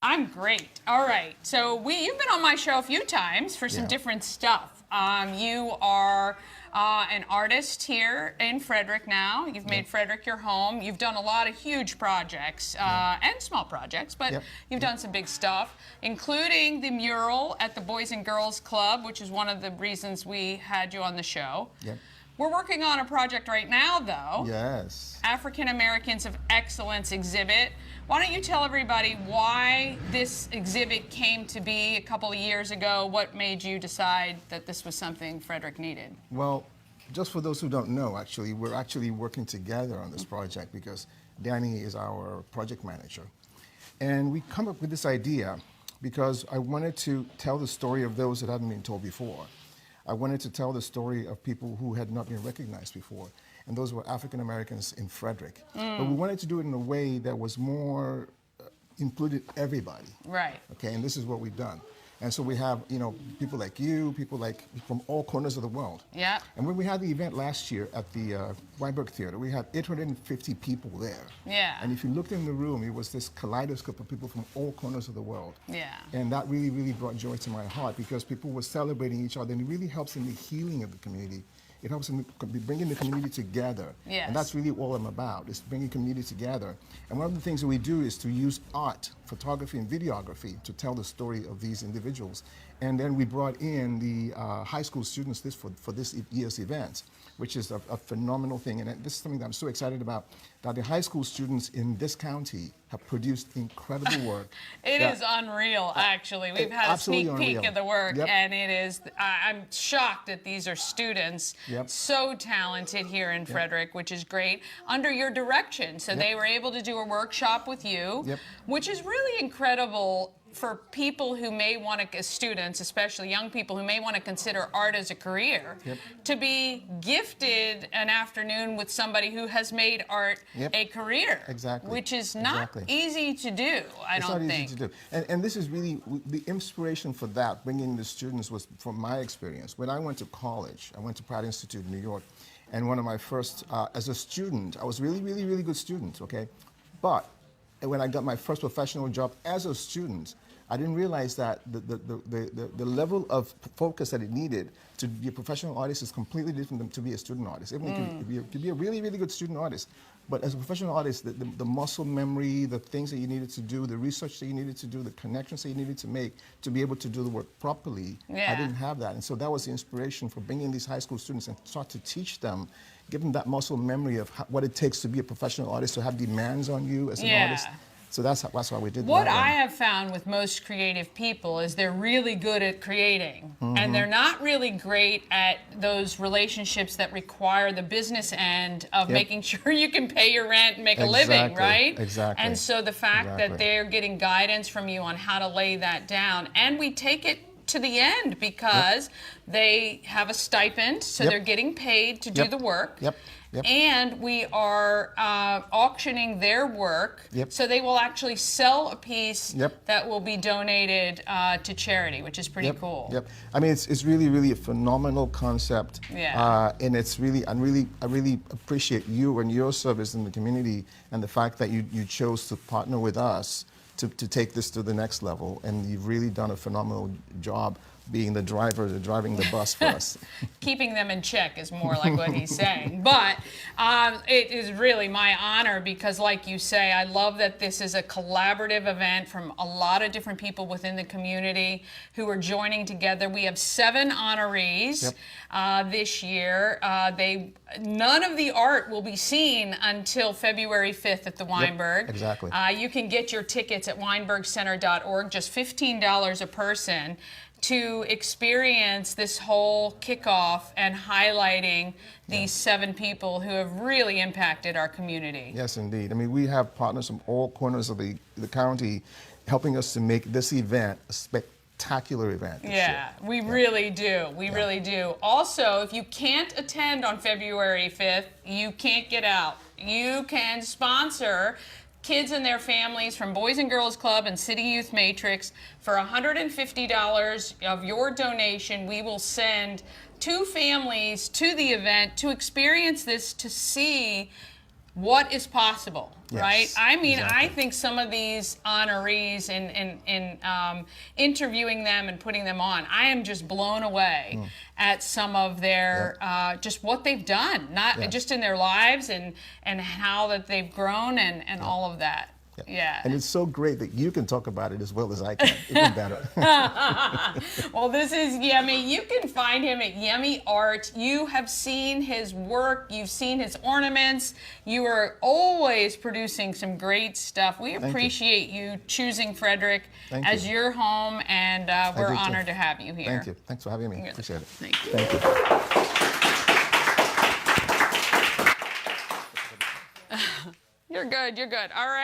I'm great. All right. So you've been on my show a few times for some different stuff. You are an artist here in Frederick now. You've made Frederick your home. You've done a lot of huge projects and small projects, but you've done some big stuff, including the mural at the Boys and Girls Club, which is one of the reasons we had you on the show. We're working on a project right now, though. Yes. African Americans of Excellence exhibit. Why don't you tell everybody why this exhibit came to be a couple of years ago? What made you decide that this was something Frederick needed? Well, just for those who don't know, actually, we're actually working together on this project because Danny is our project manager. And we come up with this idea because I wanted to tell the story of those that hadn't been told before. I wanted to tell the story of people who had not been recognized before, and those were African Americans in Frederick. But we wanted to do it in a way that was more, included everybody. Right. Okay, and this is what we've done. And so we have, you know, people like you, people like from all corners of the world. Yeah. And when we had the event last year at the Weinberg Theater, we had 850 people there. Yeah. And if you looked in the room, it was this kaleidoscope of people from all corners of the world. Yeah. And that really, really brought joy to my heart because people were celebrating each other, and it really helps in the healing of the community. It helps in bringing the community together. Yes. And that's really all I'm about, is bringing community together. And one of the things that we do is to use art, photography, and videography to tell the story of these individuals. And then we brought in the high school students for this year's event, which is a phenomenal thing. And this is something that I'm so excited about, that the high school students in this county have produced incredible work. It is unreal, actually. We've had a sneak peek of the work, and it is, I'm shocked that these are students so talented here in Frederick, which is great, under your direction. So they were able to do a workshop with you, which is really incredible for people who may want to, as students, especially young people who may want to consider art as a career, to be gifted an afternoon with somebody who has made art a career, which is not easy to do, I don't think. It's not easy to do. And this is really, the inspiration for that, bringing the students, was from my experience. When I went to college, I went to Pratt Institute in New York, and one of my first, as a student, I was really, really, really good student, okay? But when I got my first professional job as a student, I didn't realize that the level of focus that it needed to be a professional artist is completely different than to be a student artist. Even you could be a really, really good student artist, but as a professional artist, the muscle memory, the things that you needed to do, the research that you needed to do, the connections that you needed to make to be able to do the work properly, I didn't have that. And so that was the inspiration for bringing these high school students and start to teach them, give them that muscle memory of what it takes to be a professional artist, to have demands on you as an artist. So that's why we did that. What I have found with most creative people is they're really good at creating, and they're not really great at those relationships that require the business end of making sure you can pay your rent and make a living, right? Exactly. And so the fact that they're getting guidance from you on how to lay that down, and we take it to the end because they have a stipend, so they're getting paid to do the work. And we are auctioning their work, so they will actually sell a piece that will be donated to charity, which is pretty cool. I mean, it's really, really a phenomenal concept. And it's really, I really appreciate you and your service in the community, and the fact that you chose to partner with us to take this to the next level. And you've really done a phenomenal job being the driver, driving the bus for us. Keeping them in check is more like what he's saying. But it is really my honor because, like you say, I love that this is a collaborative event from a lot of different people within the community who are joining together. We have 7 honorees this year. None of the art will be seen until February 5th at the Weinberg. You can get your tickets at weinbergcenter.org, just $15 a person, to experience this whole kickoff and highlighting these 7 people who have really impacted our community. Yes, indeed. I mean, we have partners from all corners of the county helping us to make this event a spectacular event. We really do. We really do. Also, if you can't attend on February 5th, you can't get out. You can sponsor kids and their families from Boys and Girls Club and City Youth Matrix. For $150 of your donation, we will send 2 families to the event to experience this, to see what is possible. Yes, right? I mean, exactly. I think some of these honorees in interviewing them and putting them on, I am just blown away at some of their just what they've done, not just in their lives and how that they've grown and all of that. Yeah. And it's so great that you can talk about it as well as I can. Even better. Well, this is Yemi. You can find him at Yemi Art. You have seen his work. You've seen his ornaments. You are always producing some great stuff. We appreciate you choosing Frederick as your home, and we're honored to have you here. Thank you. Thanks for having me. Appreciate it. Thank you. Thank you. You're good. You're good. All right.